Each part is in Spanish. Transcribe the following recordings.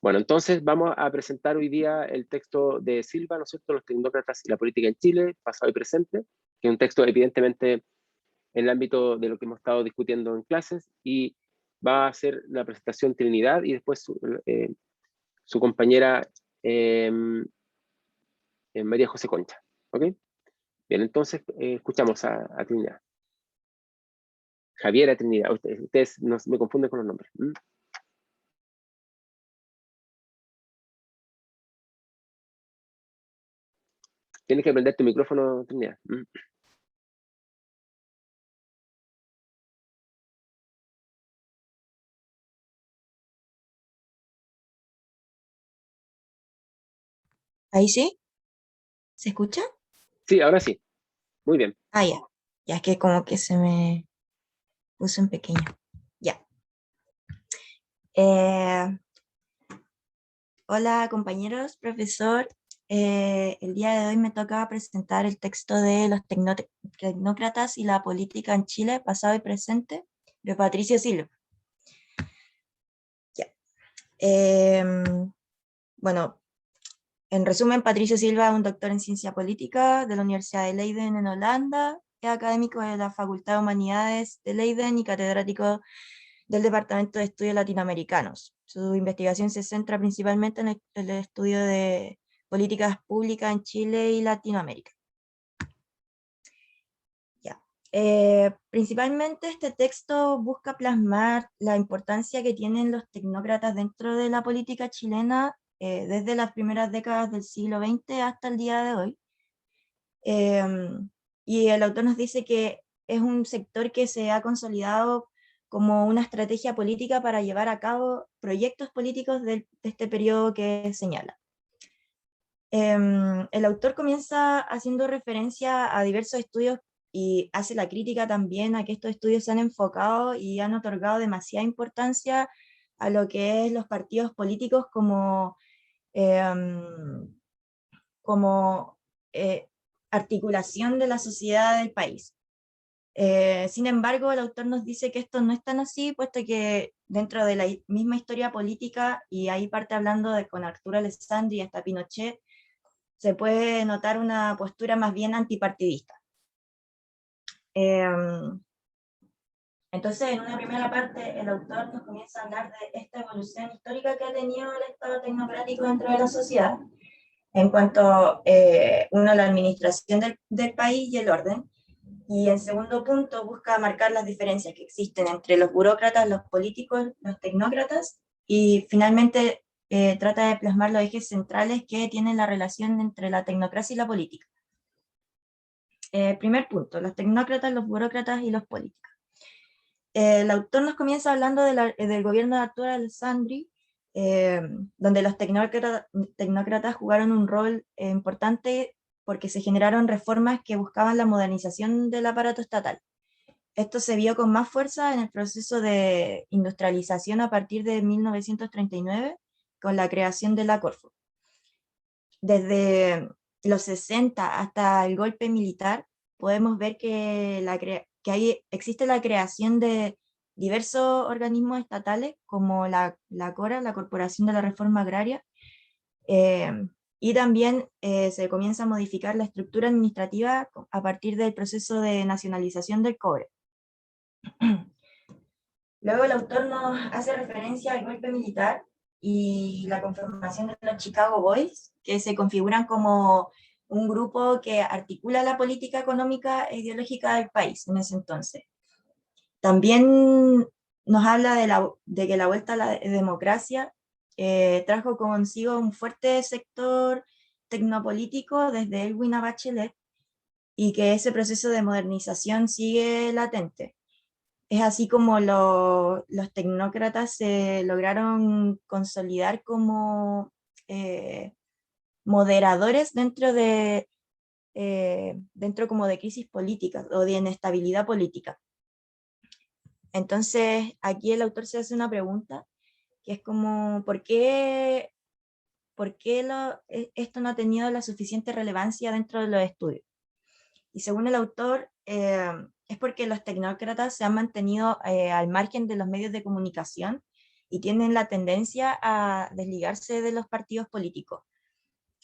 Bueno, entonces vamos a presentar hoy día el texto de Silva, ¿no es cierto?, Los tecnócratas y la política en Chile, pasado y presente, que es un texto evidentemente en el ámbito de lo que hemos estado discutiendo en clases, y va a hacer la presentación Trinidad y después su compañera María José Concha. ¿Ok? Bien, entonces escuchamos a Trinidad. Javiera Trinidad, ustedes me confunden con los nombres. Tienes que prender tu micrófono, Trinidad. ¿Ahí sí? ¿Se escucha? Sí, ahora sí. Muy bien. Ah, ya. Ya es que como que se me puso en pequeño. Ya. Eh, Hola compañeros, profesor. El día de hoy me toca presentar el texto de Los tecnócratas y la política en Chile, pasado y presente, de Patricio Silva. Ya. Bueno, en resumen, Patricio Silva es un doctor en ciencia política de la Universidad de Leiden en Holanda, es académico de la Facultad de Humanidades de Leiden y catedrático del Departamento de Estudios Latinoamericanos. Su investigación se centra principalmente en el estudio de políticas públicas en Chile y Latinoamérica. Ya. Principalmente este texto busca plasmar la importancia que tienen los tecnócratas dentro de la política chilena desde las primeras décadas del siglo XX hasta el día de hoy. Y el autor nos dice que es un sector que se ha consolidado como una estrategia política para llevar a cabo proyectos políticos de este periodo que señala. El autor comienza haciendo referencia a diversos estudios y hace la crítica también a que estos estudios se han enfocado y han otorgado demasiada importancia a lo que es los partidos políticos como, como articulación de la sociedad del país. Sin embargo, el autor nos dice que esto no es tan así, puesto que dentro de la misma historia política, y ahí parte hablando con Arturo Alessandri y hasta Pinochet, se puede notar una postura más bien antipartidista. Entonces, en una primera parte, el autor nos comienza a hablar de esta evolución histórica que ha tenido el Estado tecnocrático dentro de la sociedad, en cuanto, uno, la administración del país y el orden, y en segundo punto busca marcar las diferencias que existen entre los burócratas, los políticos, los tecnócratas, y finalmente trata de plasmar los ejes centrales que tienen la relación entre la tecnocracia y la política. Primer punto, los tecnócratas, los burócratas y los políticos. El autor nos comienza hablando del gobierno de Arturo Alessandri, donde los tecnócratas jugaron un rol importante porque se generaron reformas que buscaban la modernización del aparato estatal. Esto se vio con más fuerza en el proceso de industrialización a partir de 1939, con la creación de la Corfo. Desde los 60 hasta el golpe militar, podemos ver que, existe la creación de diversos organismos estatales, como la CORA, la Corporación de la Reforma Agraria, y también se comienza a modificar la estructura administrativa a partir del proceso de nacionalización del cobre. Luego el autor nos hace referencia al golpe militar y la conformación de los Chicago Boys, que se configuran como un grupo que articula la política económica e ideológica del país en ese entonces. También nos habla de que la vuelta a la democracia trajo consigo un fuerte sector tecnopolítico desde Elwin a Bachelet, y que ese proceso de modernización sigue latente. Es así como los tecnócratas se lograron consolidar como moderadores dentro como de crisis políticas o de inestabilidad política. Entonces, aquí el autor se hace una pregunta, que es como, ¿por qué esto no ha tenido la suficiente relevancia dentro de los estudios? Y según el autor, es porque los tecnócratas se han mantenido al margen de los medios de comunicación y tienen la tendencia a desligarse de los partidos políticos.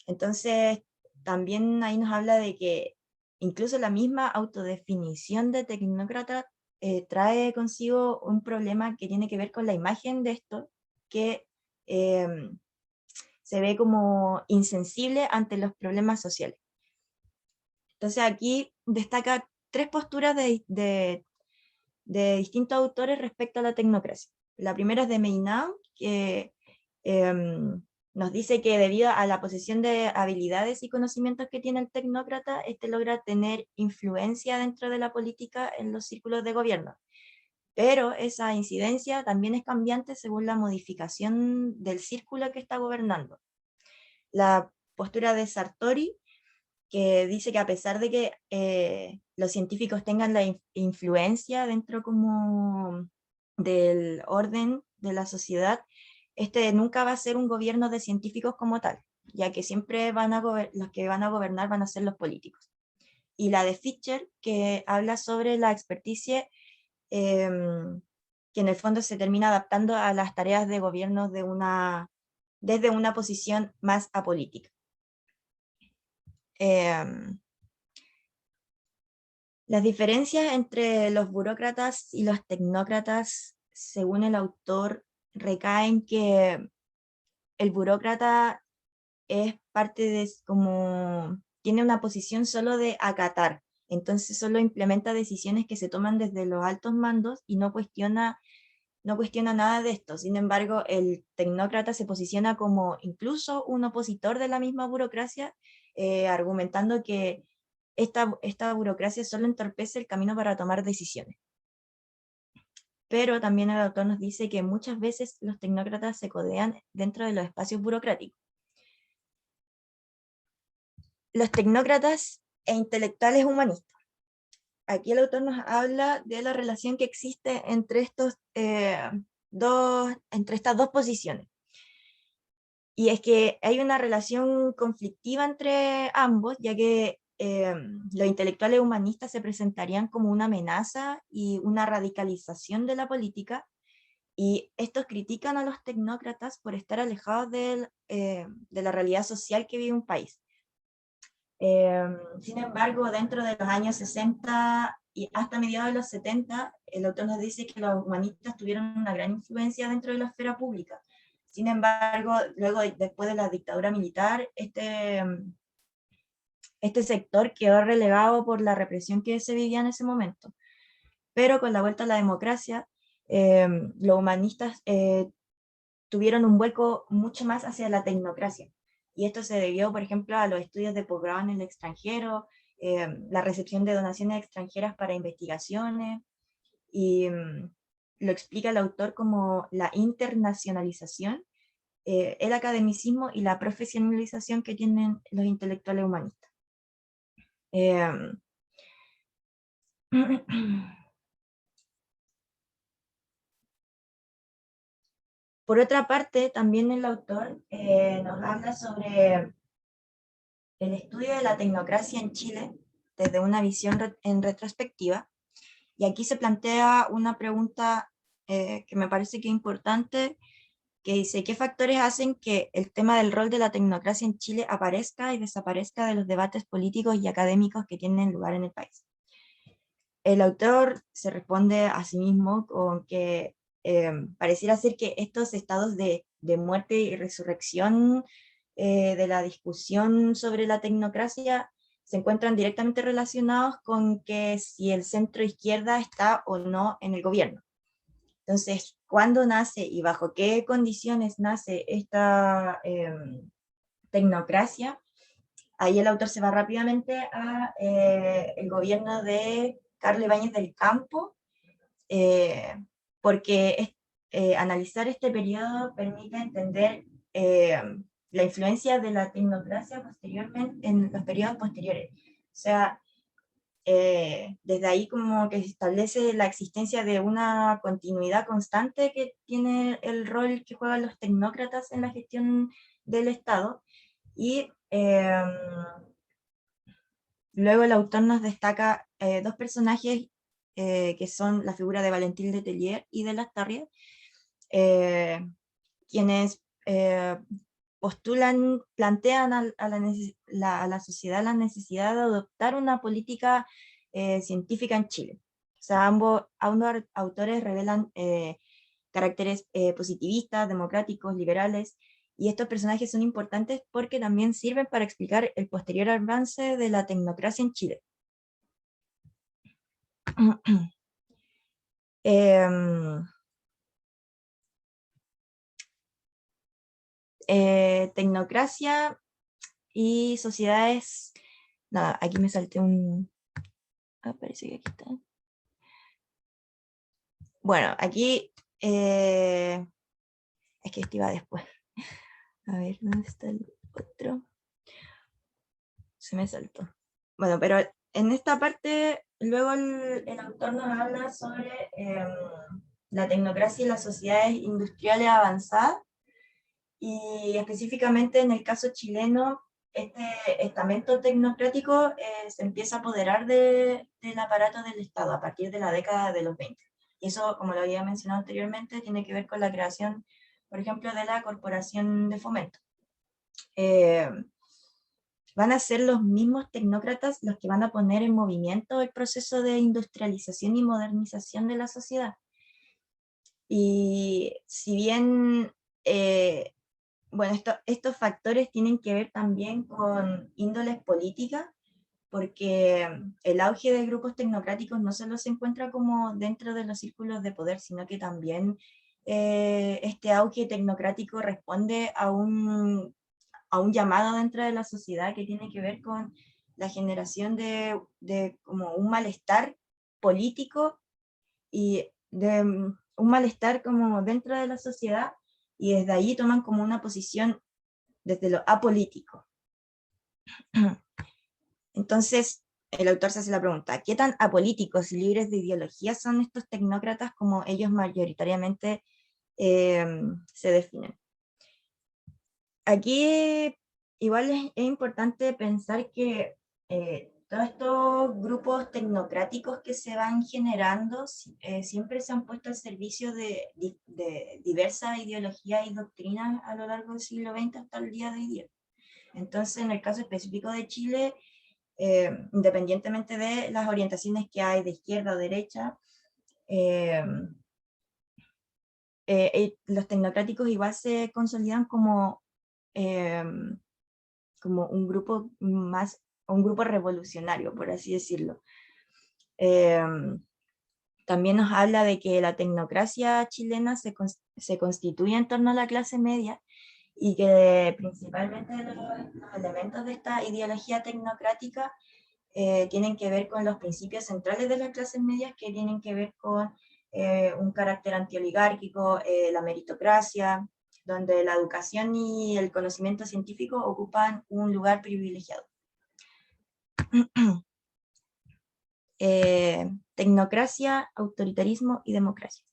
Entonces, también ahí nos habla de que incluso la misma autodefinición de tecnócrata trae consigo un problema que tiene que ver con la imagen de esto, que se ve como insensible ante los problemas sociales. Entonces aquí destaca 3 posturas de distintos autores respecto a la tecnocracia. La primera es de Meinau, que nos dice que debido a la posesión de habilidades y conocimientos que tiene el tecnócrata, este logra tener influencia dentro de la política en los círculos de gobierno. Pero esa incidencia también es cambiante según la modificación del círculo que está gobernando. La postura de Sartori, que dice que a pesar de que los científicos tengan la influencia dentro como del orden de la sociedad, este nunca va a ser un gobierno de científicos como tal, ya que siempre los que van a gobernar van a ser los políticos. Y la de Fischer, que habla sobre la experticia que en el fondo se termina adaptando a las tareas de gobierno desde una posición más apolítica. Las diferencias entre los burócratas y los tecnócratas, según el autor, recaen que el burócrata es parte de como tiene una posición solo de acatar, entonces solo implementa decisiones que se toman desde los altos mandos y no cuestiona nada de esto. Sin embargo, el tecnócrata se posiciona como incluso un opositor de la misma burocracia, argumentando que esta burocracia solo entorpece el camino para tomar decisiones. Pero también el autor nos dice que muchas veces los tecnócratas se codean dentro de los espacios burocráticos. Los tecnócratas e intelectuales humanistas. Aquí el autor nos habla de la relación que existe entre estas dos posiciones. Y es que hay una relación conflictiva entre ambos, ya que los intelectuales humanistas se presentarían como una amenaza y una radicalización de la política, y estos critican a los tecnócratas por estar alejados de la realidad social que vive un país. Sin embargo, dentro de los años 60 y hasta mediados de los 70, el autor nos dice que los humanistas tuvieron una gran influencia dentro de la esfera pública. Sin embargo, luego, después de la dictadura militar, este sector quedó relegado por la represión que se vivía en ese momento. Pero con la vuelta a la democracia, los humanistas tuvieron un vuelco mucho más hacia la tecnocracia. Y esto se debió, por ejemplo, a los estudios de posgrado en el extranjero, la recepción de donaciones extranjeras para investigaciones, y lo explica el autor como la internacionalización, el academicismo y la profesionalización que tienen los intelectuales humanistas. Por otra parte, también el autor nos habla sobre el estudio de la tecnocracia en Chile desde una visión en retrospectiva, y aquí se plantea una pregunta que me parece que es importante, que dice: ¿qué factores hacen que el tema del rol de la tecnocracia en Chile aparezca y desaparezca de los debates políticos y académicos que tienen lugar en el país? El autor se responde a sí mismo con que pareciera ser que estos estados de muerte y resurrección de la discusión sobre la tecnocracia se encuentran directamente relacionados con que si el centro izquierda está o no en el gobierno. Entonces, ¿cuándo nace y bajo qué condiciones nace esta tecnocracia? Ahí el autor se va rápidamente a el gobierno de Carlos Ibáñez del Campo, porque analizar este periodo permite entender la influencia de la tecnocracia posteriormente en los periodos posteriores. O sea, desde ahí como que se establece la existencia de una continuidad constante que tiene el rol que juegan los tecnócratas en la gestión del Estado, y luego el autor nos destaca dos personajes que son la figura de Valentín Letelier y de Lastarria, quienes plantean a la sociedad la necesidad de adoptar una política científica en Chile. O sea, ambos autores revelan caracteres positivistas, democráticos, liberales, y estos personajes son importantes porque también sirven para explicar el posterior avance de la tecnocracia en Chile. Tecnocracia y sociedades... Nada, aquí me salté un... parece que aquí está. Bueno, aquí... es que este iba después. A ver, ¿dónde está el otro? Se me saltó. Bueno, pero en esta parte, luego el autor nos habla sobre la tecnocracia y las sociedades industriales avanzadas, y específicamente en el caso chileno, este estamento tecnocrático se empieza a apoderar del aparato del Estado a partir de la década de los 20. Y eso, como lo había mencionado anteriormente, tiene que ver con la creación, por ejemplo, de la Corporación de Fomento. Van a ser los mismos tecnócratas los que van a poner en movimiento el proceso de industrialización y modernización de la sociedad. Y si bien, bueno, estos factores tienen que ver también con índoles políticas, porque el auge de grupos tecnocráticos no solo se encuentra como dentro de los círculos de poder, sino que también este auge tecnocrático responde a un llamado dentro de la sociedad que tiene que ver con la generación de como un malestar político y de un malestar como dentro de la sociedad, y desde ahí toman como una posición desde lo apolítico. Entonces, el autor se hace la pregunta, ¿qué tan apolíticos y libres de ideología son estos tecnócratas como ellos mayoritariamente se definen? Aquí igual es importante pensar que todos estos grupos tecnocráticos que se van generando siempre se han puesto al servicio de diversas ideologías y doctrinas a lo largo del siglo XX hasta el día de hoy día. Entonces, en el caso específico de Chile, independientemente de las orientaciones que hay de izquierda o derecha, los tecnocráticos igual se consolidan como un grupo más, un grupo revolucionario, por así decirlo. También nos habla de que la tecnocracia chilena se constituye en torno a la clase media, y que principalmente los elementos de esta ideología tecnocrática tienen que ver con los principios centrales de las clases medias, que tienen que ver con un carácter antioligárquico, la meritocracia, donde la educación y el conocimiento científico ocupan un lugar privilegiado. Tecnocracia, autoritarismo y democracia.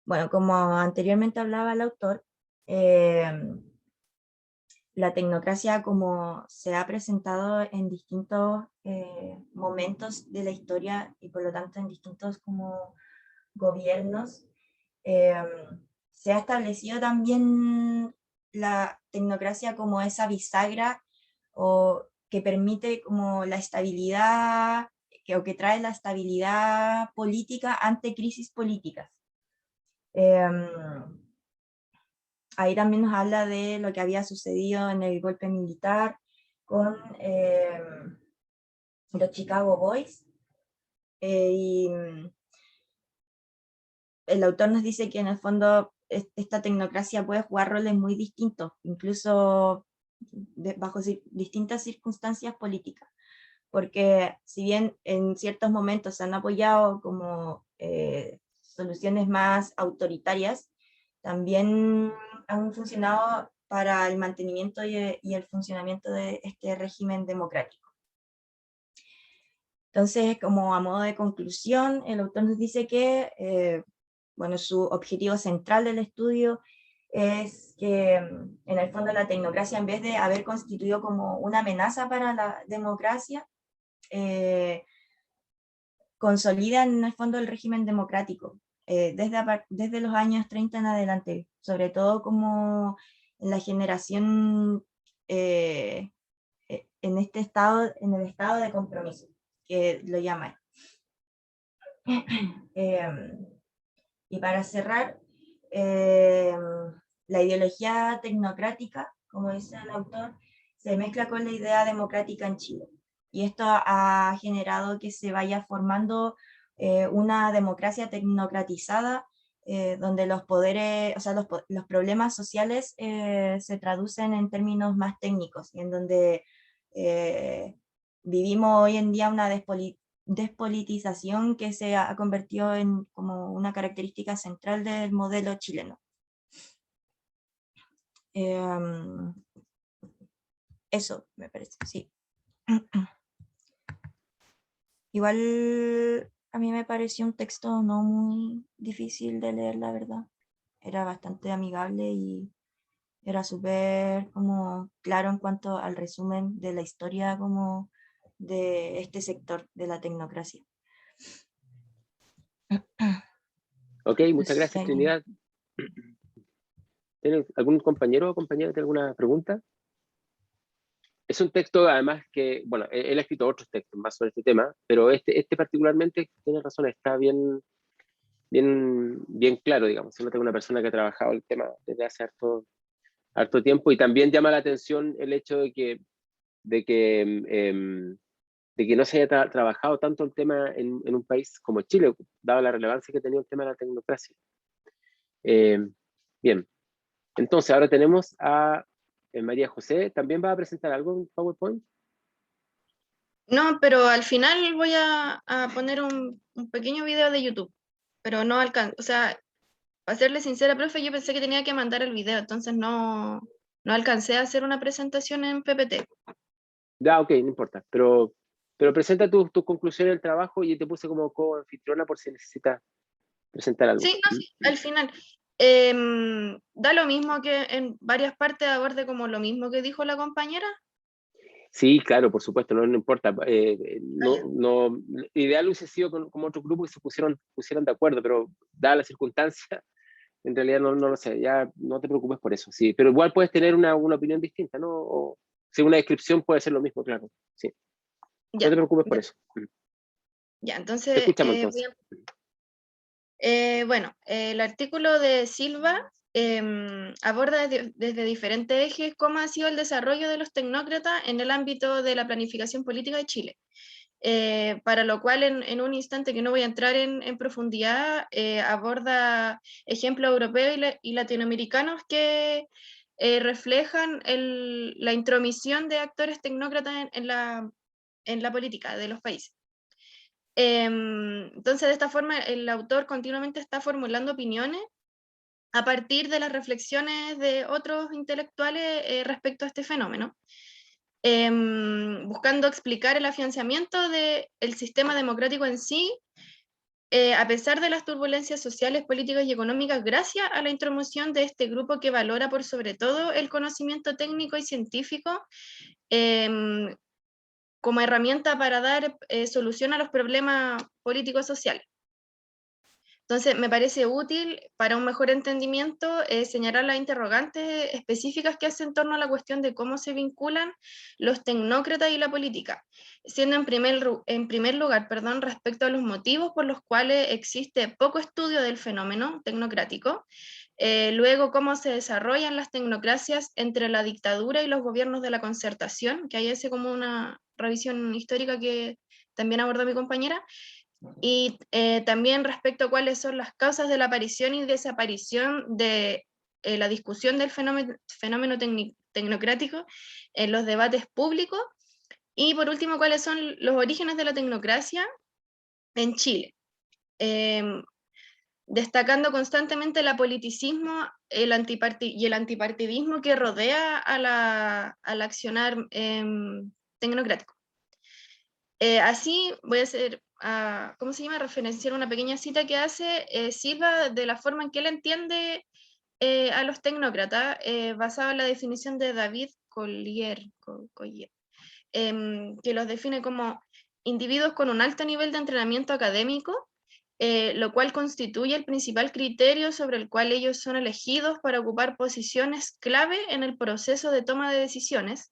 Bueno, como anteriormente hablaba el autor, la tecnocracia, como se ha presentado en distintos momentos de la historia y por lo tanto en distintos como gobiernos, se ha establecido también la tecnocracia como esa bisagra o que permite como la estabilidad o que trae la estabilidad política ante crisis políticas. Ahí también nos habla de lo que había sucedido en el golpe militar con los Chicago Boys. Y el autor nos dice que en el fondo esta tecnocracia puede jugar roles muy distintos, incluso bajo distintas circunstancias políticas. Porque si bien en ciertos momentos se han apoyado como soluciones más autoritarias, también han funcionado para el mantenimiento y el funcionamiento de este régimen democrático. Entonces, como a modo de conclusión, el autor nos dice que bueno, su objetivo central del estudio es que en el fondo la tecnocracia, en vez de haber constituido como una amenaza para la democracia, consolida en el fondo el régimen democrático, desde los años 30 en adelante, sobre todo como en la generación, en el estado de compromiso, que lo llaman. Y para cerrar, la ideología tecnocrática, como dice el autor, se mezcla con la idea democrática en Chile. Y esto ha generado que se vaya formando una democracia tecnocratizada, donde los poderes, o sea, los problemas sociales se traducen en términos más técnicos, y en donde vivimos hoy en día una despolitización que se ha convertido en como una característica central del modelo chileno. Eso me parece, sí. Igual a mí me pareció un texto no muy difícil de leer, la verdad. Era bastante amigable y era súper como claro en cuanto al resumen de la historia como de este sector de la tecnocracia. Ok, muchas gracias, Trinidad. ¿Tiene algún compañero o compañera que tiene alguna pregunta? Es un texto, además, que, bueno, él ha escrito otros textos más sobre este tema, pero este particularmente, tiene razón, está bien claro, digamos. Se nota que una persona que ha trabajado el tema desde hace harto tiempo, y también llama la atención el hecho de que no se haya trabajado tanto el tema en un país como Chile, dado la relevancia que tenía el tema de la tecnocracia. Bien, entonces ahora tenemos a María José. ¿También va a presentar algo en PowerPoint? No, pero al final voy a poner un pequeño video de YouTube, pero no alcanzo, o sea, para serle sincera, profe, yo pensé que tenía que mandar el video, entonces no alcancé a hacer una presentación en PPT. Ya, ok, no importa, pero presenta tu conclusión del trabajo, y te puse como co-anfitriona por si necesitas presentar algo. Sí, no, sí, al final. Da lo mismo que en varias partes aborde como lo mismo que dijo la compañera. Sí, claro, por supuesto, no importa. No, ideal hubiese sido como otro grupo que se pusieran de acuerdo, pero dada la circunstancia, en realidad no lo sé, ya no te preocupes por eso, sí, pero igual puedes tener una opinión distinta, ¿no? O si una descripción puede ser lo mismo, claro, sí. Ya, No te preocupes por ya, eso. ya, Te entonces escuchamos entonces. bueno, el artículo de Silva aborda desde diferentes ejes cómo ha sido el desarrollo de los tecnócratas en el ámbito de la planificación política de Chile. Para lo cual en un instante que no voy a entrar en profundidad, aborda ejemplos europeos y latinoamericanos que reflejan la intromisión de actores tecnócratas en la política de los países. Entonces, de esta forma, el autor continuamente está formulando opiniones a partir de las reflexiones de otros intelectuales respecto a este fenómeno, buscando explicar el afianzamiento del sistema democrático en sí, a pesar de las turbulencias sociales, políticas y económicas, gracias a la intromoción de este grupo que valora por sobre todo el conocimiento técnico y científico, como herramienta para dar solución a los problemas políticos sociales. Entonces, me parece útil para un mejor entendimiento señalar las interrogantes específicas que hace en torno a la cuestión de cómo se vinculan los tecnócratas y la política, siendo en primer lugar, respecto a los motivos por los cuales existe poco estudio del fenómeno tecnocrático, luego cómo se desarrollan las tecnocracias entre la dictadura y los gobiernos de la concertación, que ahí hace como una revisión histórica que también abordó mi compañera, y también respecto a cuáles son las causas de la aparición y desaparición de la discusión del fenómeno tecnocrático en los debates públicos, y por último, cuáles son los orígenes de la tecnocracia en Chile, destacando constantemente el apoliticismo y el antipartidismo que rodea al accionar tecnocrático. Así voy a hacer, ¿cómo se llama? Referenciar una pequeña cita que hace Silva de la forma en que él entiende a los tecnócratas, basado en la definición de David Collier, que los define como individuos con un alto nivel de entrenamiento académico lo cual constituye el principal criterio sobre el cual ellos son elegidos para ocupar posiciones clave en el proceso de toma de decisiones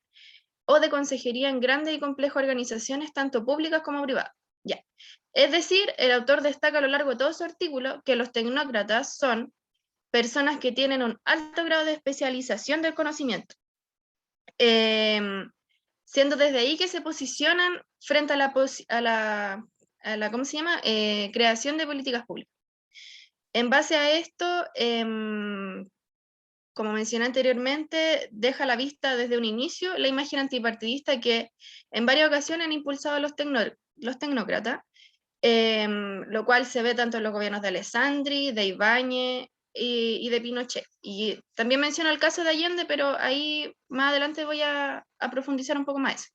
o de consejería en grandes y complejas organizaciones, tanto públicas como privadas. Ya. Es decir, el autor destaca a lo largo de todo su artículo que los tecnócratas son personas que tienen un alto grado de especialización del conocimiento, siendo desde ahí que se posicionan frente a la ¿cómo se llama? Creación de políticas públicas. En base a esto, como mencioné anteriormente, deja a la vista desde un inicio la imagen antipartidista que en varias ocasiones han impulsado los tecnócratas, lo cual se ve tanto en los gobiernos de Alessandri, de Ibáñez y de Pinochet. Y también menciona el caso de Allende, pero ahí más adelante voy a profundizar un poco más.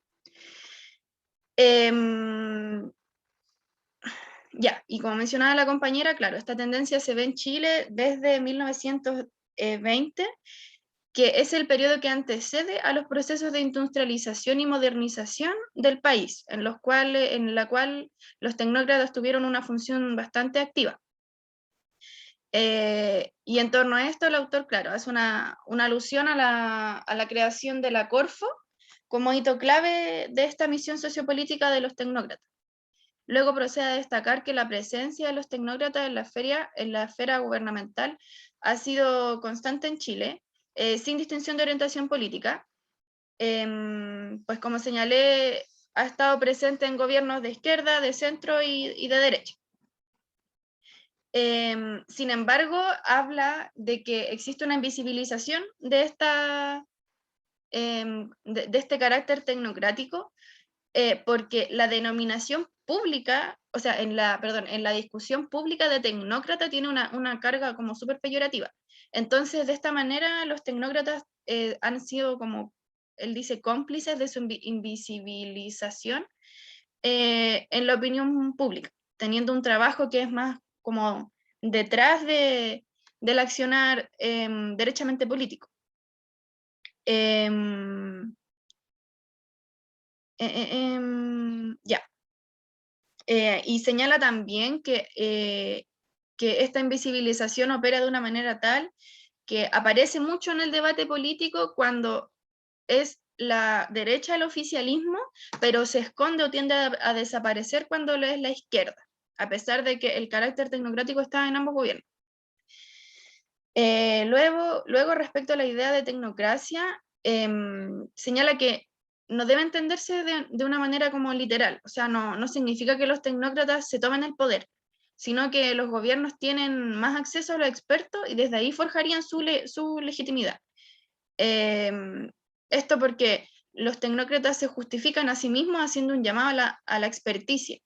Ya, y como mencionaba la compañera, claro, esta tendencia se ve en Chile desde 1920, que es el periodo que antecede a los procesos de industrialización y modernización del país, en la cual los tecnócratas tuvieron una función bastante activa. Y en torno a esto el autor, claro, hace una alusión a la creación de la Corfo como hito clave de esta misión sociopolítica de los tecnócratas. Luego procede a destacar que la presencia de los tecnócratas en la esfera gubernamental ha sido constante en Chile, sin distinción de orientación política. Pues como señalé, ha estado presente en gobiernos de izquierda, de centro y de derecha. Sin embargo, habla de que existe una invisibilización de este carácter tecnocrático, porque la denominación pública, o sea, en la discusión pública de tecnócrata tiene una carga como súper peyorativa. Entonces, de esta manera, los tecnócratas han sido, como él dice, cómplices de su invisibilización en la opinión pública, teniendo un trabajo que es más como detrás del accionar derechamente político. Ya. Y señala también que esta invisibilización opera de una manera tal que aparece mucho en el debate político cuando es la derecha el oficialismo, pero se esconde o tiende a desaparecer cuando lo es la izquierda, a pesar de que el carácter tecnocrático está en ambos gobiernos. Luego, respecto a la idea de tecnocracia, señala que no debe entenderse de una manera como literal, o sea, no significa que los tecnócratas se tomen el poder, sino que los gobiernos tienen más acceso a los expertos y desde ahí forjarían su legitimidad. Esto porque los tecnócratas se justifican a sí mismos haciendo un llamado a la experticia,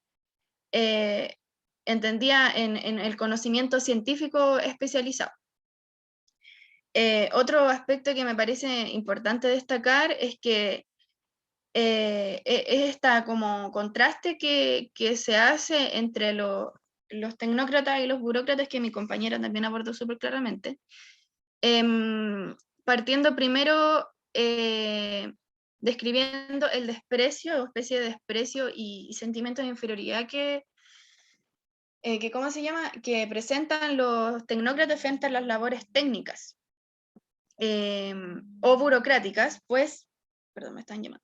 entendía en el conocimiento científico especializado. Otro aspecto que me parece importante destacar es que es esta como contraste que se hace entre los tecnócratas y los burócratas, que mi compañera también abordó súper claramente, partiendo primero describiendo el desprecio, o especie de desprecio y sentimiento de inferioridad que ¿cómo se llama? Que presentan los tecnócratas frente a las labores técnicas o burocráticas, pues, perdón, me están llamando,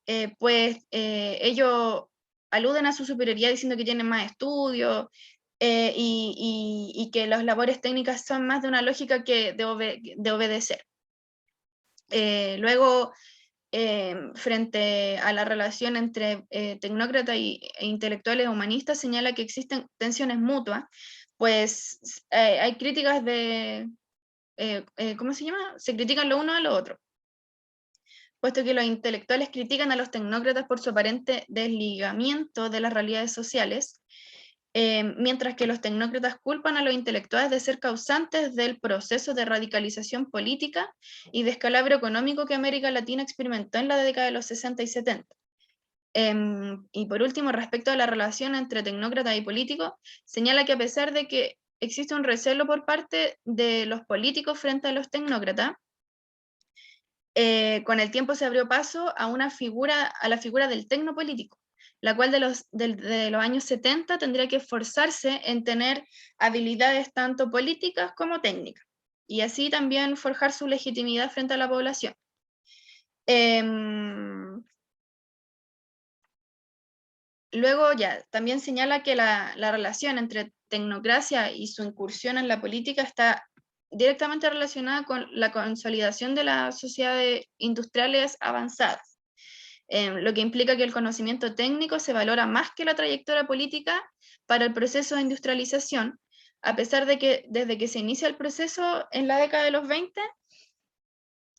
ellos aluden a su superioridad diciendo que tienen más estudios y que las labores técnicas son más de una lógica que de obedecer. Luego, frente a la relación entre tecnócratas e intelectuales humanistas, señala que existen tensiones mutuas, pues hay críticas ¿cómo se llama? Se critican lo uno a lo otro, puesto que los intelectuales critican a los tecnócratas por su aparente desligamiento de las realidades sociales, mientras que los tecnócratas culpan a los intelectuales de ser causantes del proceso de radicalización política y descalabro económico que América Latina experimentó en la década de los 60 y 70. Y por último, respecto a la relación entre tecnócratas y políticos, señala que a pesar de que existe un recelo por parte de los políticos frente a los tecnócratas, con el tiempo se abrió paso a la figura del tecnopolítico, la cual de los años 70 tendría que esforzarse en tener habilidades tanto políticas como técnicas, y así también forjar su legitimidad frente a la población. Luego ya, también señala que la relación entre tecnocracia y su incursión en la política está directamente relacionada con la consolidación de las sociedades industriales avanzadas, lo que implica que el conocimiento técnico se valora más que la trayectoria política para el proceso de industrialización, a pesar de que desde que se inicia el proceso en la década de los 20,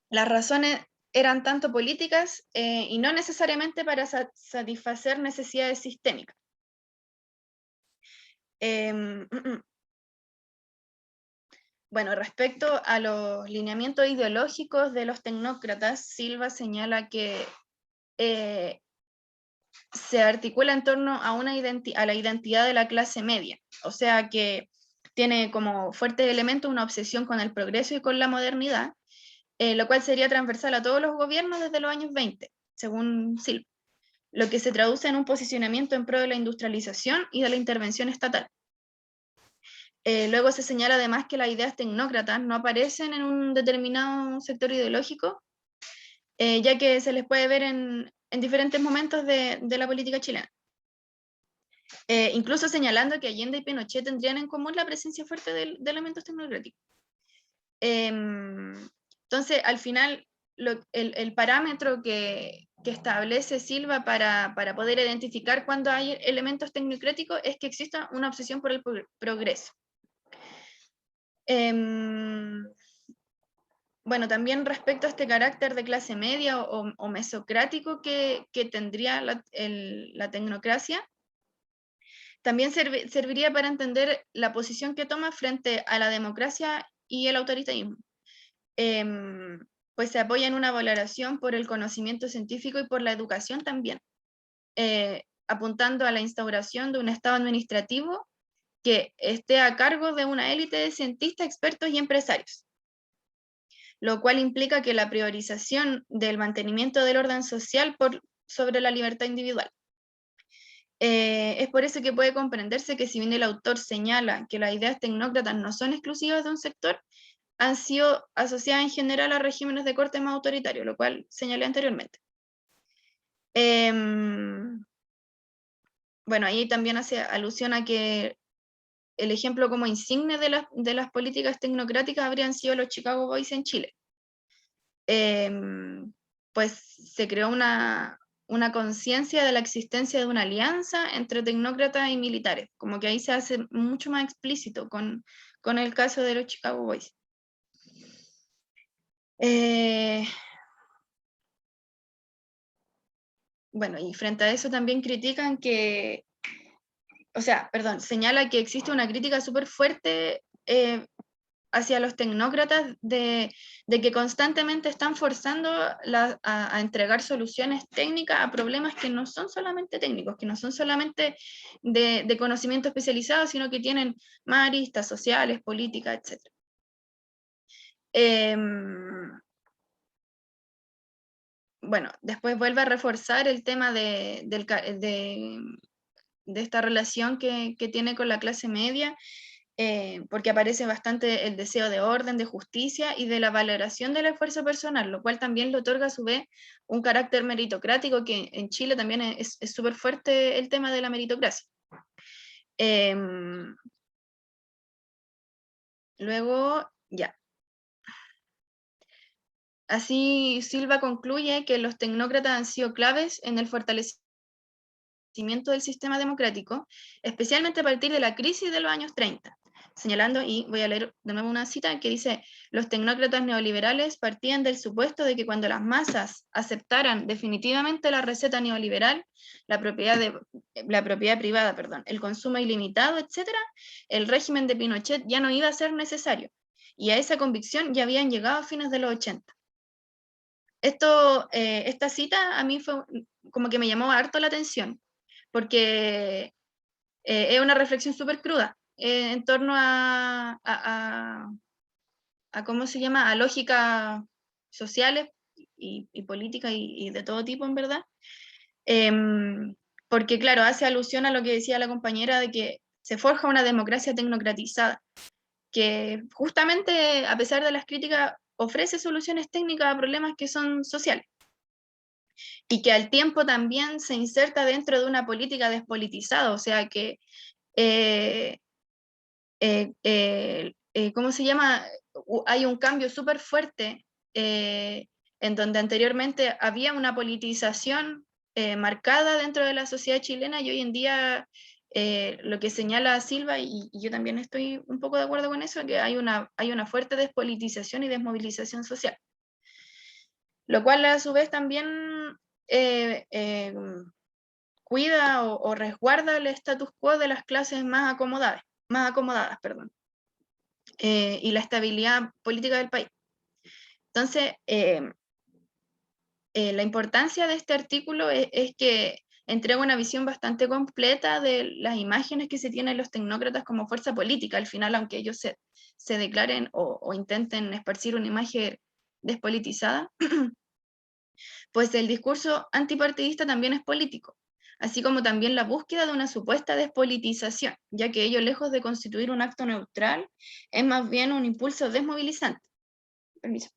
las razones eran tanto políticas y no necesariamente para satisfacer necesidades sistémicas. Bueno, respecto a los lineamientos ideológicos de los tecnócratas, Silva señala que se articula en torno a la identidad de la clase media, o sea que tiene como fuerte elemento una obsesión con el progreso y con la modernidad, lo cual sería transversal a todos los gobiernos desde los años 20, según Silva, lo que se traduce en un posicionamiento en pro de la industrialización y de la intervención estatal. Luego se señala además que las ideas tecnócratas no aparecen en un determinado sector ideológico, ya que se les puede ver en diferentes momentos de la política chilena. Incluso señalando que Allende y Pinochet tendrían en común la presencia fuerte de elementos tecnocráticos. Entonces, al final, el parámetro que establece Silva para poder identificar cuando hay elementos tecnocráticos es que exista una obsesión por el progreso. Bueno, también respecto a este carácter de clase media o mesocrático que tendría la tecnocracia, también serviría para entender la posición que toma frente a la democracia y el autoritarismo. Pues se apoya en una valoración por el conocimiento científico y por la educación también, apuntando a la instauración de un Estado administrativo que esté a cargo de una élite de cientistas, expertos y empresarios, lo cual implica que la priorización del mantenimiento del orden social sobre la libertad individual. Es por eso que puede comprenderse que si bien el autor señala que las ideas tecnócratas no son exclusivas de un sector, han sido asociadas en general a regímenes de corte más autoritario, lo cual señalé anteriormente. Bueno, ahí también hace alusión a que el ejemplo como insigne de las políticas tecnocráticas habrían sido los Chicago Boys en Chile. Pues se creó una conciencia de la existencia de una alianza entre tecnócratas y militares, como que ahí se hace mucho más explícito con el caso de los Chicago Boys. Bueno, y frente a eso también critican señala que existe una crítica súper fuerte hacia los tecnócratas de que constantemente están forzando a entregar soluciones técnicas a problemas que no son solamente técnicos, que no son solamente de conocimiento especializado, sino que tienen más aristas sociales, políticas, etc. Bueno, después vuelve a reforzar el tema de esta relación que tiene con la clase media, porque aparece bastante el deseo de orden, de justicia y de la valoración del esfuerzo personal, lo cual también le otorga a su vez un carácter meritocrático, que en Chile también es súper fuerte el tema de la meritocracia. Luego, ya. Así Silva concluye que los tecnócratas han sido claves en el fortalecimiento del sistema democrático, especialmente a partir de la crisis de los años 30, señalando, y voy a leer de nuevo una cita que dice: los tecnócratas neoliberales partían del supuesto de que cuando las masas aceptaran definitivamente la receta neoliberal, la propiedad privada, el consumo ilimitado, etc., el régimen de Pinochet ya no iba a ser necesario, y a esa convicción ya habían llegado a fines de los 80. Esta cita a mí fue como que me llamó harto la atención, porque es una reflexión súper cruda en torno a ¿cómo se llama?, a lógicas sociales y políticas y de todo tipo, en verdad, porque claro, hace alusión a lo que decía la compañera de que se forja una democracia tecnocratizada, que justamente, a pesar de las críticas, ofrece soluciones técnicas a problemas que son sociales, y que al tiempo también se inserta dentro de una política despolitizada, o sea que, ¿cómo se llama? Hay un cambio súper fuerte en donde anteriormente había una politización marcada dentro de la sociedad chilena, y hoy en día lo que señala Silva, y yo también estoy un poco de acuerdo con eso, que hay una fuerte despolitización y desmovilización social, lo cual a su vez también eh, eh, cuida o resguarda el status quo de las clases más acomodadas, perdón, y la estabilidad política del país. Entonces, la importancia de este artículo es que entrega una visión bastante completa de las imágenes que se tienen los tecnócratas como fuerza política. Al final, aunque ellos se declaren o intenten esparcir una imagen despolitizada, pues el discurso antipartidista también es político, así como también la búsqueda de una supuesta despolitización, ya que ello, lejos de constituir un acto neutral, es más bien un impulso desmovilizante. Permiso.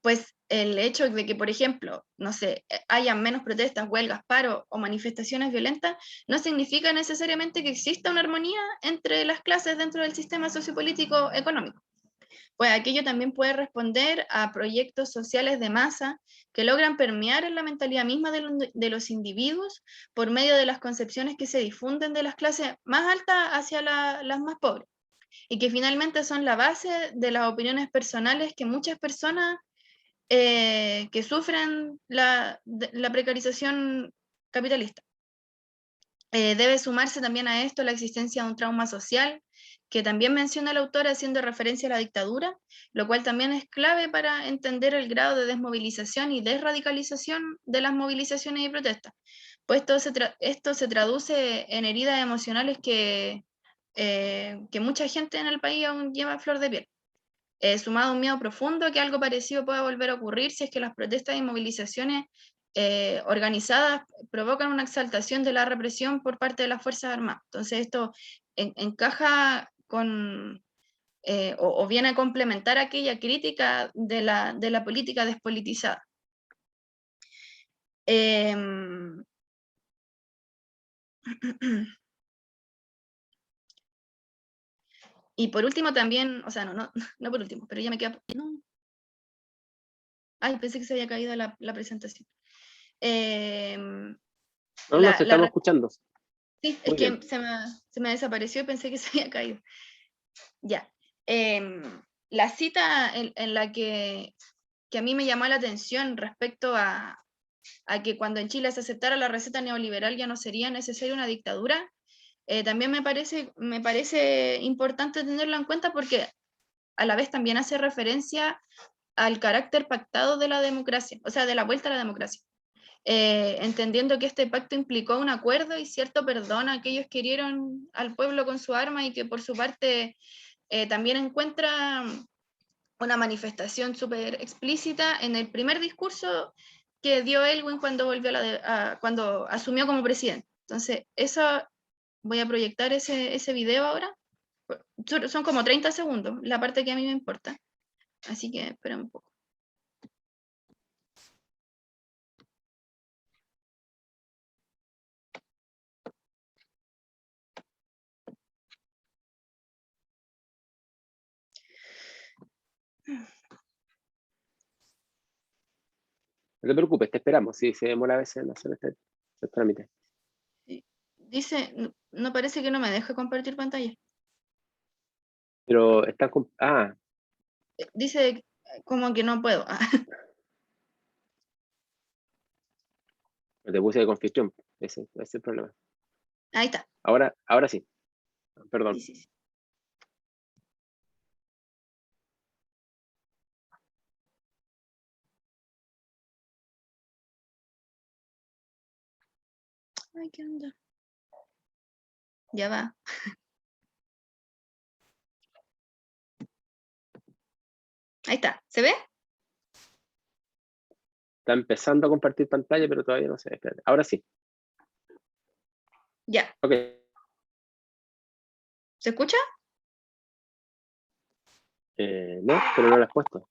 Pues el hecho de que, por ejemplo, no sé, haya menos protestas, huelgas, paros o manifestaciones violentas, no significa necesariamente que exista una armonía entre las clases dentro del sistema sociopolítico económico. Pues aquello también puede responder a proyectos sociales de masa que logran permear en la mentalidad misma de los individuos por medio de las concepciones que se difunden de las clases más altas hacia las más pobres, y que finalmente son la base de las opiniones personales que muchas personas que sufren la precarización capitalista. Debe sumarse también a esto la existencia de un trauma social, que también menciona el autor haciendo referencia a la dictadura, lo cual también es clave para entender el grado de desmovilización y desradicalización de las movilizaciones y protestas. Pues esto se traduce en heridas emocionales que mucha gente en el país aún lleva a flor de piel. Sumado a un miedo profundo a que algo parecido pueda volver a ocurrir si es que las protestas y movilizaciones organizadas provocan una exaltación de la represión por parte de las Fuerzas Armadas. Entonces esto encaja con, o viene a complementar aquella crítica de la política despolitizada. Y por último también, o sea, no por último, pero ya me queda... No. Ay, pensé que se había caído la presentación. No, nos estamos escuchando. Sí, Muy es que bien. se me desapareció y pensé que se había caído. Ya. La cita en la que a mí me llamó la atención respecto a que cuando en Chile se aceptara la receta neoliberal ya no sería necesaria una dictadura, también me parece importante tenerlo en cuenta, porque a la vez también hace referencia al carácter pactado de la democracia, o sea, de la vuelta a la democracia. Entendiendo que este pacto implicó un acuerdo y cierto perdón a aquellos que hirieron al pueblo con su arma, y que por su parte también encuentra una manifestación súper explícita en el primer discurso que dio Elwin cuando cuando asumió como presidente. Entonces, eso voy a proyectar ese video ahora. Son como 30 segundos, la parte que a mí me importa. Así que espera un poco. No te preocupes, te esperamos. Si se demora a veces en hacer este trámite. Dice, no parece que no me deja compartir pantalla. Pero están con... Ah, Dice como que no puedo. te puse de confusión. Ese es el problema. Ahí está. Ahora sí. Perdón. Sí. Ay, ¿qué onda? Ya va. Ahí está. ¿Se ve? Está empezando a compartir pantalla, pero todavía no sé. Espérate. Ahora sí. Ya. Ok. ¿Se escucha? No, pero no lo has puesto.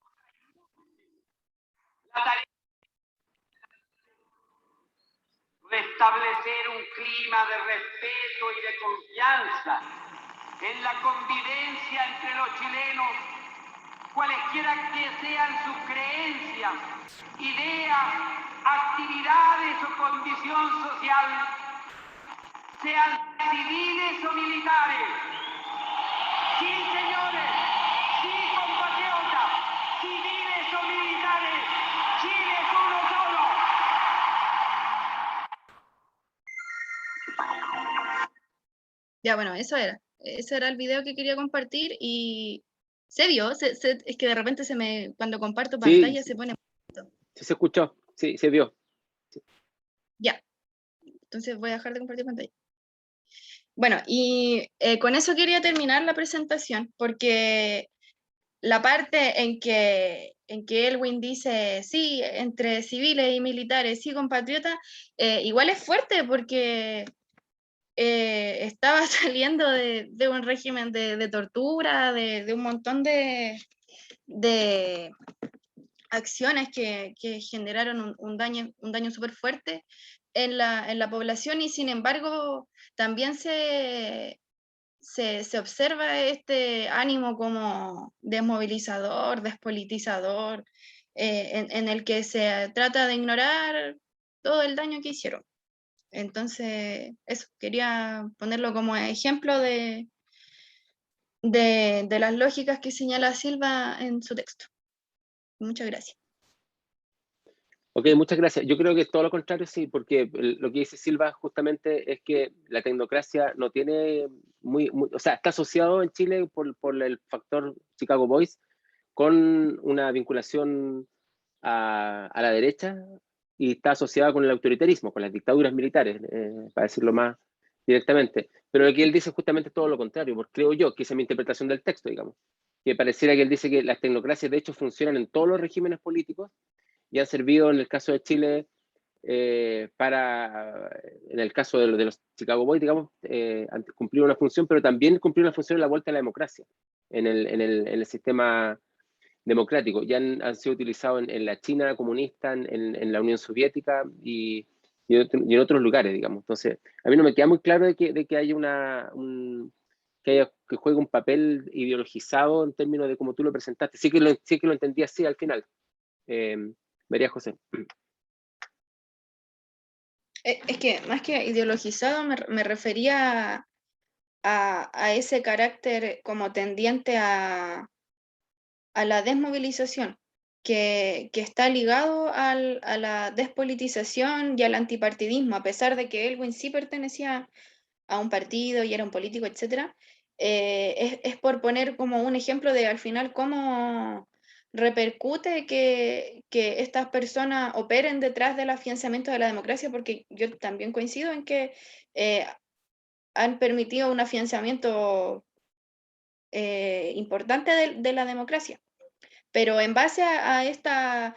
Restablecer un clima de respeto y de confianza en la convivencia entre los chilenos, cualesquiera que sean sus creencias, ideas, actividades o condición social, sean civiles o militares. Sí, señores, sí, compatriotas, civiles o militares, Chile es uno solo. Ya, bueno, eso era. Ese era el video que quería compartir y se vio. Es que de repente cuando comparto pantalla se pone. Sí se escuchó, sí, se vio. Ya. Entonces voy a dejar de compartir pantalla. Bueno, y con eso quería terminar la presentación, porque la parte en que Elwin dice, sí, entre civiles y militares, sí, compatriotas, igual es fuerte porque estaba saliendo de un régimen de tortura, de un montón de acciones que generaron un daño súper fuerte en la población, y sin embargo también se observa este ánimo como desmovilizador, despolitizador, en el que se trata de ignorar todo el daño que hicieron. Entonces, eso, quería ponerlo como ejemplo de las lógicas que señala Silva en su texto. Muchas gracias. Ok, muchas gracias. Yo creo que es todo lo contrario, sí, porque lo que dice Silva justamente es que la tecnocracia no tiene o sea, está asociado en Chile por el factor Chicago Boys con una vinculación a la derecha y está asociada con el autoritarismo, con las dictaduras militares, para decirlo más directamente. Pero lo que él dice es justamente todo lo contrario, porque creo yo que esa es mi interpretación del texto, digamos, que pareciera que él dice que las tecnocracias de hecho funcionan en todos los regímenes políticos y han servido en el caso de Chile en el caso de los Chicago Boys, digamos, cumplir una función, pero también cumplir una función en la vuelta a la democracia, en el sistema democrático. Ya han sido utilizados en la China comunista, en la Unión Soviética y en otros lugares, digamos. Entonces, a mí no me queda muy claro de que haya que juegue un papel ideologizado en términos de como tú lo presentaste. Sí que lo entendí así al final. María José. Es que más que ideologizado me refería a ese carácter como tendiente a la desmovilización, que está ligado a la despolitización y al antipartidismo, a pesar de que Elwin sí pertenecía a un partido y era un político, etc. Es por poner como un ejemplo de al final cómo repercute que estas personas operen detrás del afianzamiento de la democracia, porque yo también coincido en que han permitido un afianzamiento importante de la democracia. Pero en base a esta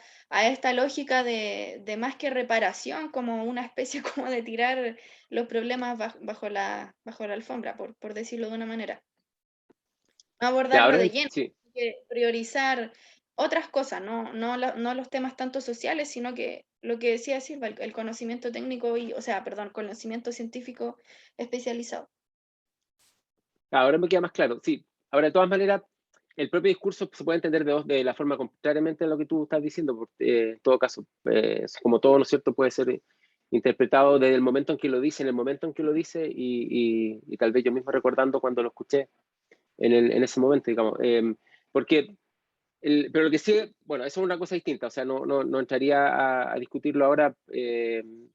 lógica de más que reparación, como una especie como de tirar los problemas bajo la alfombra, por decirlo de una manera. No abordarlo de lleno, Sí. priorizar otras cosas, no los temas tanto sociales, sino que lo que decía Silva, el conocimiento técnico, conocimiento científico especializado. Ahora me queda más claro, sí. Ahora, de todas maneras, el propio discurso se puede entender de la forma contrariamente a lo que tú estás diciendo, porque en todo caso, como todo, ¿no es cierto?, puede ser interpretado desde el momento en que lo dice, en el momento en que lo dice, y tal vez yo mismo recordando cuando lo escuché en ese momento, digamos. Pero lo que sí, bueno, eso es una cosa distinta, o sea, no entraría a discutirlo ahora,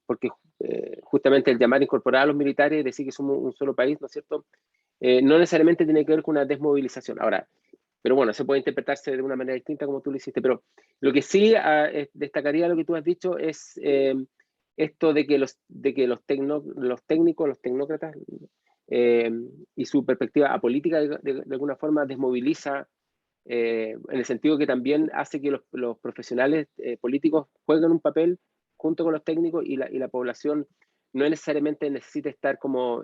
porque justamente el llamar a incorporar a los militares y decir que somos un solo país, ¿no es cierto?, no necesariamente tiene que ver con una desmovilización. Ahora, pero bueno, se puede interpretarse de una manera distinta como tú lo hiciste, pero lo que sí destacaría lo que tú has dicho es esto de que los técnicos, los tecnócratas y su perspectiva apolítica de alguna forma desmoviliza en el sentido que también hace que los profesionales políticos jueguen un papel junto con los técnicos y la población no necesariamente necesita estar como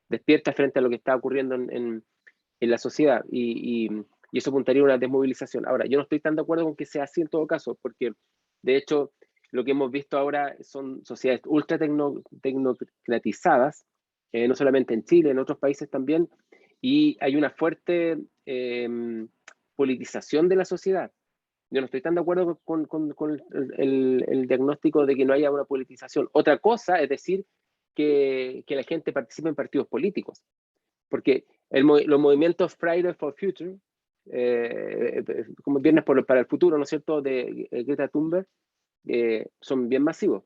despierta frente a lo que está ocurriendo en la sociedad y eso apuntaría a una desmovilización. Ahora, yo no estoy tan de acuerdo con que sea así en todo caso, porque de hecho lo que hemos visto ahora son sociedades ultra tecnocratizadas, no solamente en Chile, en otros países también, y hay una fuerte politización de la sociedad. Yo no estoy tan de acuerdo con el diagnóstico de que no haya una politización. Otra cosa es decir que la gente participe en partidos políticos, porque los movimientos Friday for Future, como Viernes para el Futuro, ¿no es cierto?, de Greta Thunberg, son bien masivos.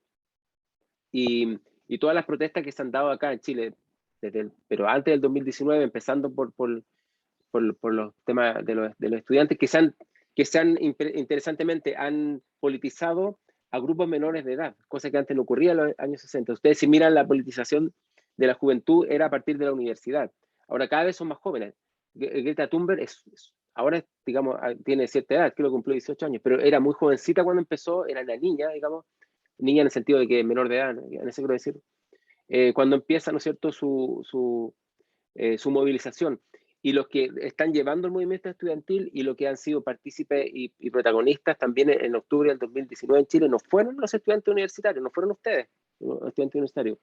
Y todas las protestas que se han dado acá en Chile, pero antes del 2019, empezando por los temas de los estudiantes que interesantemente han politizado a grupos menores de edad, cosa que antes no ocurría en los años 60. Ustedes si miran la politización de la juventud era a partir de la universidad. Ahora cada vez son más jóvenes. Greta Thunberg ahora, digamos, tiene cierta edad, creo que cumplió 18 años, pero era muy jovencita cuando empezó, era una niña, digamos, niña en el sentido de que menor de edad, en eso quiero decir, cuando empieza, ¿no es cierto?, su movilización. Y los que están llevando el movimiento estudiantil y los que han sido partícipes y protagonistas también en octubre del 2019 en Chile no fueron los estudiantes universitarios, no fueron ustedes, los estudiantes universitarios.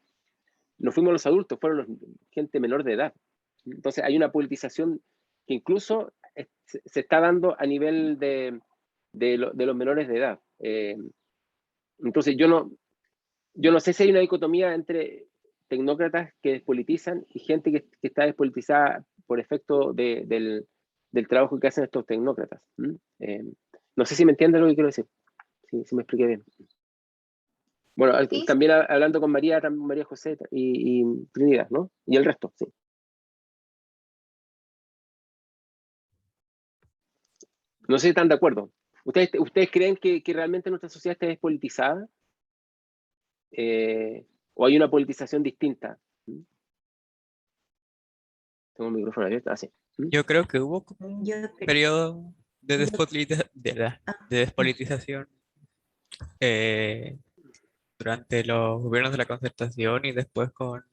No fuimos los adultos, fueron gente menor de edad. Entonces hay una politización que incluso se está dando a nivel de los menores de edad. Entonces yo no sé si hay una dicotomía entre tecnócratas que despolitizan y gente que está despolitizada por efecto del trabajo que hacen estos tecnócratas. No sé si me entienden lo que quiero decir, si me expliqué bien. Bueno, Sí. también hablando con María José y Trinidad, ¿no? Y el resto, sí. No sé si están de acuerdo. ¿Ustedes creen que realmente nuestra sociedad está despolitizada? ¿O hay una politización distinta? Tengo el micrófono abierto, así. Yo creo que hubo como un Yo creo- periodo de Ah, despolitización durante los gobiernos de la Concertación y después con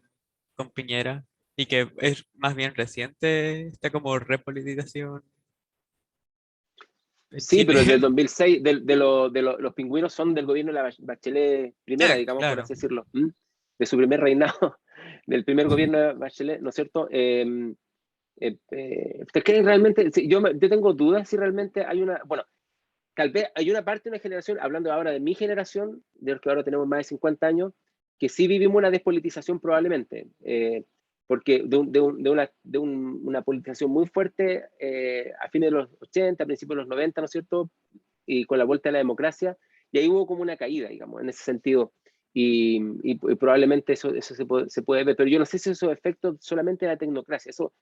Piñera, y que es más bien reciente esta como repolitización en Sí, pero desde el Chile. 2006, los pingüinos son del gobierno de la Bachelet primera, Ah, digamos, por claro. así decirlo, de su primer reinado, del primer gobierno de Bachelet, ¿no es cierto? ¿Ustedes creen realmente? Sí, yo tengo dudas si realmente hay una, bueno, tal vez hay una parte de una generación, hablando ahora de mi generación, de los que ahora tenemos más de 50 años, que sí vivimos una despolitización probablemente, porque una politización muy fuerte a fines de los 80, a principios de los 90, ¿no es cierto? Y con la vuelta de la democracia, y ahí hubo como una caída, digamos, en ese sentido. Y probablemente eso se puede ver, pero yo no sé si esos efectos solamente de la tecnocracia, eso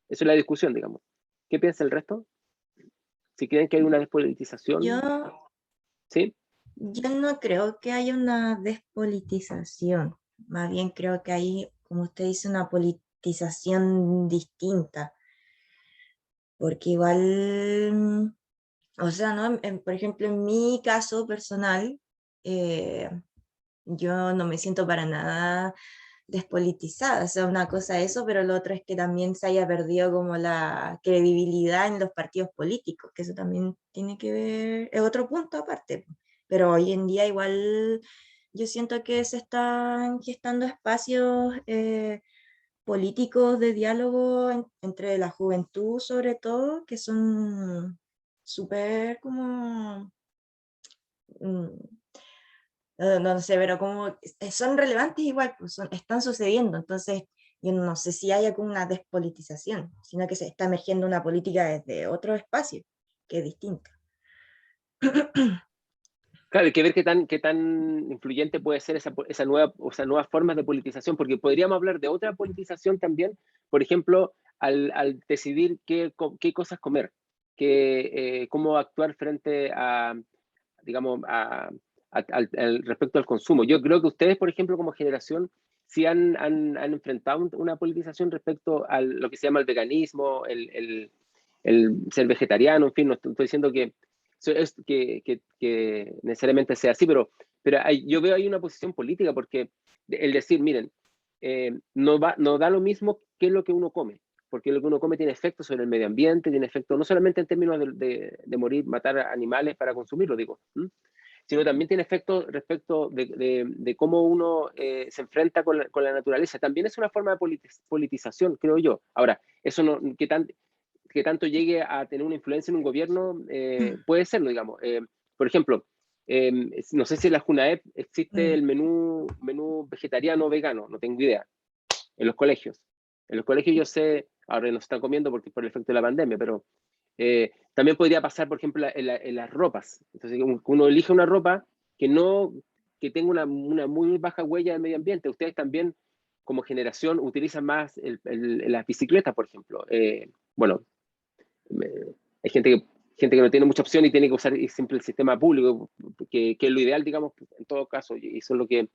es la discusión, digamos. ¿Qué piensa el resto? Si creen que hay una despolitización, yo, ¿sí? yo no creo que haya una despolitización, más bien creo que hay, como usted dice, una politización distinta, porque igual, o sea, ¿no? Por ejemplo, en mi caso personal, eh, yo no me siento para nada despolitizada, o sea, una cosa eso, pero lo otro es que también se haya perdido como la credibilidad en los partidos políticos, que eso también tiene que ver, es otro punto aparte, pero hoy en día igual yo siento que se están gestando espacios políticos de diálogo entre la juventud sobre todo, que son súper como no sé, pero como son relevantes igual, pues están sucediendo, entonces yo no sé si haya como una despolitización, sino que se está emergiendo una política desde otro espacio, que es distinta. Claro, hay que ver qué tan influyente puede ser esa nueva forma de politización, porque podríamos hablar de otra politización también, por ejemplo, al decidir qué cosas comer, cómo actuar frente a, digamos, respecto al consumo. Yo creo que ustedes, por ejemplo, como generación, sí han enfrentado una politización respecto a lo que se llama el veganismo, el ser vegetariano, en fin, no estoy diciendo que necesariamente sea así, pero yo veo ahí una posición política, porque el decir, miren, no da lo mismo qué es lo que uno come, porque lo que uno come tiene efectos sobre el medio ambiente, tiene efectos no solamente en términos de morir, matar animales para consumirlo, digo, sino también tiene efectos respecto de cómo uno se enfrenta con la naturaleza. También es una forma de politización, creo yo. Ahora, eso no, que tanto llegue a tener una influencia en un gobierno, puede serlo, digamos. Por ejemplo, no sé si en la JUNAEP existe el menú vegetariano o vegano, no tengo idea, en los colegios. En los colegios yo sé, ahora no se están comiendo porque por el efecto de la pandemia, pero también podría pasar, por ejemplo, en las ropas. Entonces, uno elige una ropa que tenga una muy baja huella del medio ambiente. Ustedes también, como generación, utilizan más las bicicletas, por ejemplo. Bueno, hay gente que no tiene mucha opción y tiene que usar siempre el sistema público, que es lo ideal, digamos, en todo caso, y eso es lo que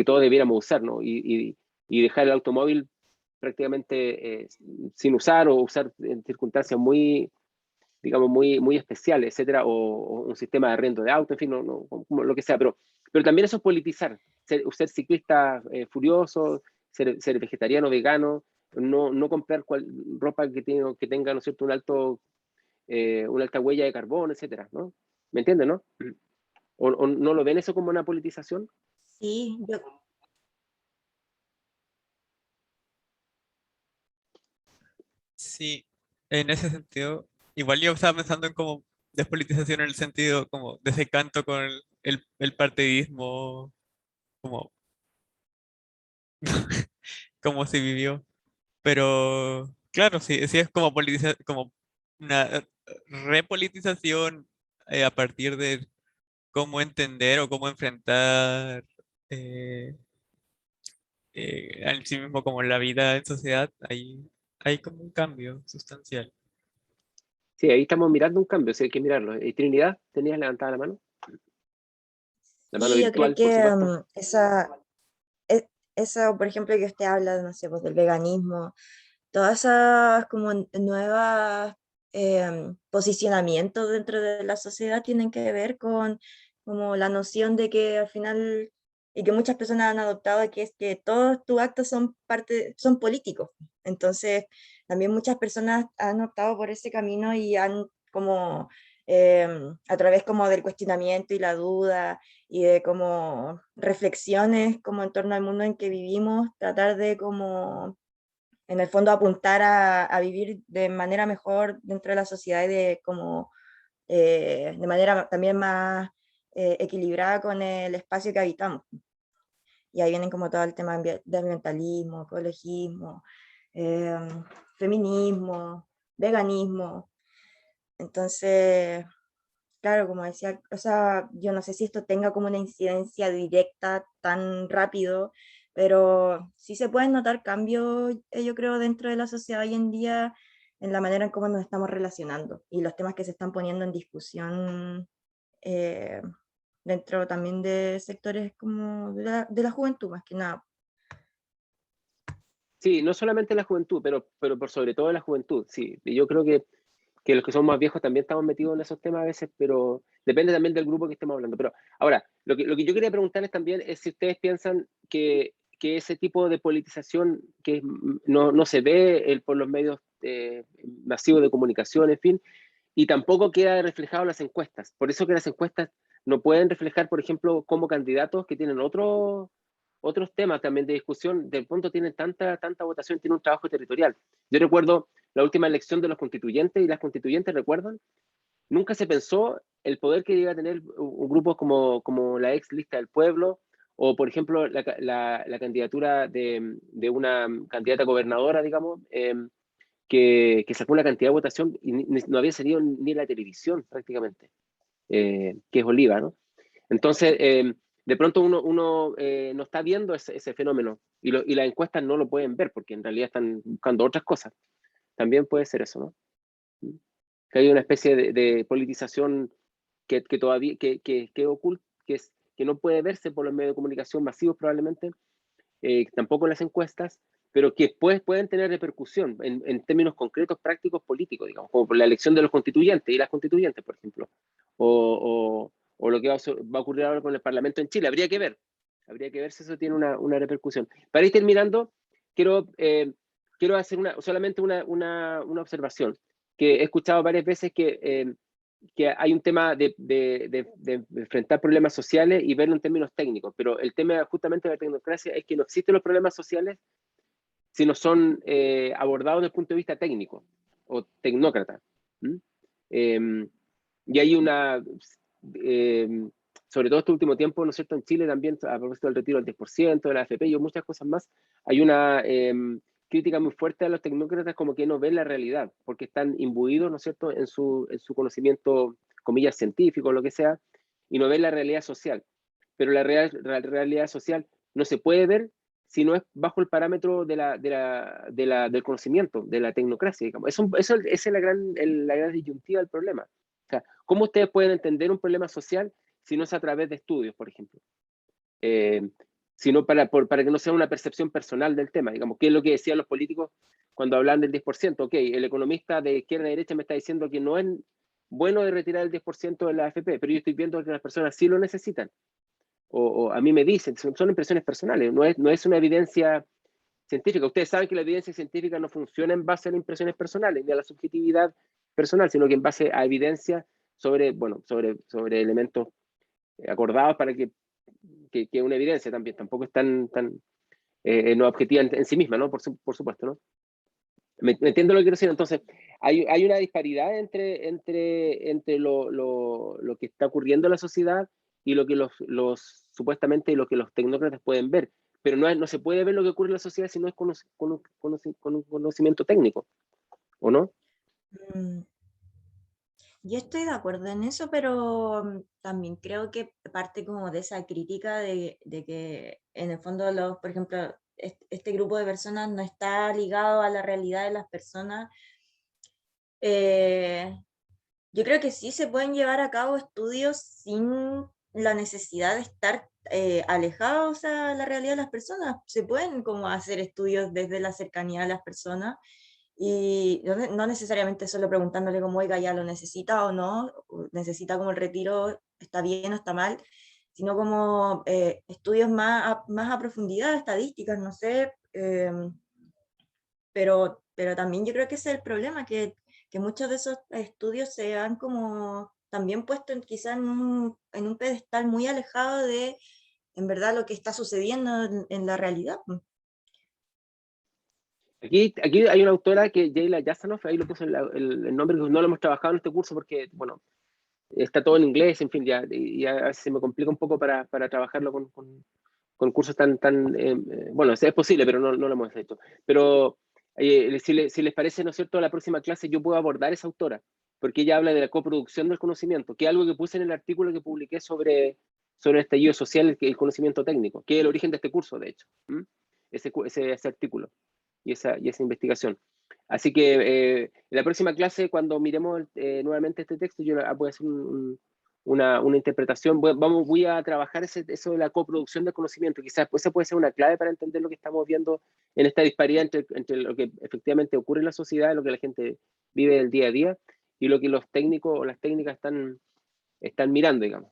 todos debiéramos usar, ¿no? Y dejar el automóvil prácticamente sin usar, o usar en circunstancias muy, digamos, muy especiales, etcétera, o un sistema de arrendo de auto, en fin, como lo que sea, pero también eso es politizar, ser ciclista furioso, ser vegetariano, vegano, no comprar ropa que tenga, ¿no es cierto?, una alta huella de carbono, etcétera, ¿no? ¿Me entienden, no? ¿O no lo ven eso como una politización? Sí, Sí, en ese sentido, igual yo estaba pensando en como despolitización en el sentido como desencanto con el partidismo, como, como se vivió. Pero claro, sí, sí es como como una repolitización a partir de cómo entender o cómo enfrentar eh, en sí mismo como la vida en sociedad, hay como un cambio sustancial. Sí, ahí estamos mirando un cambio, sí, hay que mirarlo. Trinidad, ¿tenías levantada la mano? La mano sí, yo creo virtual, por que supuesto. esa, por ejemplo, que usted habla, no sé, pues del veganismo, todas esas como nuevas posicionamientos dentro de la sociedad tienen que ver con como la noción de que al final, y que muchas personas han adoptado, que es que todos tus actos son políticos. Entonces, también muchas personas han optado por ese camino y han como, a través como del cuestionamiento y la duda y de como reflexiones como en torno al mundo en que vivimos, tratar de como en el fondo apuntar a vivir de manera mejor dentro de la sociedad y de como de manera también más equilibrada con el espacio que habitamos. Y ahí vienen como todo el tema de ambientalismo, ecologismo, eh, feminismo, veganismo. Entonces, claro, como decía, o sea, yo no sé si esto tenga como una incidencia directa tan rápido, pero sí se pueden notar cambios, yo creo, dentro de la sociedad hoy en día en la manera en cómo nos estamos relacionando y los temas que se están poniendo en discusión eh, dentro también de sectores como de la juventud, más que nada. Sí, no solamente la juventud, pero por sobre todo la juventud, sí. Y yo creo que los que son más viejos también estamos metidos en esos temas a veces, pero depende también del grupo que estemos hablando. Pero ahora, lo que yo quería preguntarles también es si ustedes piensan que ese tipo de politización que no se ve por los medios masivos de comunicación, en fin, y tampoco queda reflejado en las encuestas. Por eso que las encuestas no pueden reflejar, por ejemplo, como candidatos que tienen otros temas también de discusión, del punto tienen tanta votación, tienen un trabajo territorial. Yo recuerdo la última elección de los constituyentes, y las constituyentes, ¿recuerdan? Nunca se pensó el poder que iba a tener un grupo como la ex lista del pueblo, o por ejemplo la candidatura de una candidata gobernadora, digamos, que sacó una cantidad de votación y no había salido ni en la televisión prácticamente, que es Oliva, ¿no? Entonces, de pronto uno no está viendo ese fenómeno, y las encuestas no lo pueden ver porque en realidad están buscando otras cosas. También puede ser eso, ¿no? Que hay una especie de politización que todavía que oculta, que no puede verse por los medios de comunicación masivos probablemente, tampoco en las encuestas, pero que después pueden tener repercusión en términos concretos, prácticos, políticos, digamos, como por la elección de los constituyentes y las constituyentes, por ejemplo, o lo que va a ocurrir ahora con el Parlamento en Chile. Habría que ver si eso tiene una repercusión. Para ir terminando, quiero hacer solamente una observación, que he escuchado varias veces que hay un tema de enfrentar problemas sociales y verlo en términos técnicos, pero el tema justamente de la tecnocracia es que no existen los problemas sociales si no son abordados desde el punto de vista técnico o tecnócrata. Y hay sobre todo este último tiempo, ¿no es cierto?, en Chile también, a propósito del retiro del 10%, de la AFP y muchas cosas más, hay una crítica muy fuerte a los tecnócratas como que no ven la realidad, porque están imbuidos, ¿no es cierto?, en su conocimiento, comillas, científico, lo que sea, y no ven la realidad social. Pero la realidad social no se puede ver si no es bajo el parámetro del conocimiento, de la tecnocracia, digamos. Esa es la gran disyuntiva del problema. O sea, ¿cómo ustedes pueden entender un problema social si no es a través de estudios, por ejemplo? Sino para que no sea una percepción personal del tema, digamos, ¿qué es lo que decían los políticos cuando hablan del 10%? Ok, el economista de izquierda a derecha me está diciendo que no es bueno de retirar el 10% de la AFP, pero yo estoy viendo que las personas sí lo necesitan. O a mí me dicen, son impresiones personales, no es una evidencia científica. Ustedes saben que la evidencia científica no funciona en base a las impresiones personales, ni a la subjetividad personal, sino que en base a evidencia sobre elementos acordados para que una evidencia también, tampoco es tan no objetiva en sí misma, ¿no? Por supuesto, ¿no? ¿Me entiendo lo que quiero decir? Entonces, hay una disparidad entre lo que está ocurriendo en la sociedad y lo que supuestamente lo que los tecnócratas pueden ver. Pero no se puede ver lo que ocurre en la sociedad si no es con un conocimiento técnico, ¿o no? Yo estoy de acuerdo en eso, pero también creo que parte como de esa crítica de que en el fondo, por ejemplo, este grupo de personas no está ligado a la realidad de las personas. Yo creo que sí se pueden llevar a cabo estudios sin la necesidad de estar alejados a la realidad de las personas. Se pueden como hacer estudios desde la cercanía a las personas y no necesariamente solo preguntándole como, oiga, ya lo necesita o no, o necesita como el retiro, está bien o está mal, sino como estudios más a profundidad, estadísticas, no sé, pero también yo creo que ese es el problema, que muchos de esos estudios se han como también puesto quizás en un pedestal muy alejado de, en verdad, lo que está sucediendo en la realidad. Aquí hay una autora que Jayla Jasanoff, ahí lo puse el nombre, no lo hemos trabajado en este curso porque, bueno, está todo en inglés, en fin, ya a veces se me complica un poco para trabajarlo con cursos tan bueno, es posible, pero no lo hemos hecho. Pero si les parece, ¿no es cierto?, la próxima clase yo puedo abordar esa autora, porque ella habla de la coproducción del conocimiento, que es algo que puse en el artículo que publiqué sobre el estallido social, el conocimiento técnico, que es el origen de este curso, de hecho, ese artículo y esa investigación. Así que en la próxima clase, cuando miremos nuevamente este texto, yo voy a hacer una interpretación, voy a trabajar eso de la coproducción del conocimiento. Quizás esa puede ser una clave para entender lo que estamos viendo en esta disparidad entre lo que efectivamente ocurre en la sociedad, lo que la gente vive el día a día, y lo que los técnicos o las técnicas están mirando, digamos.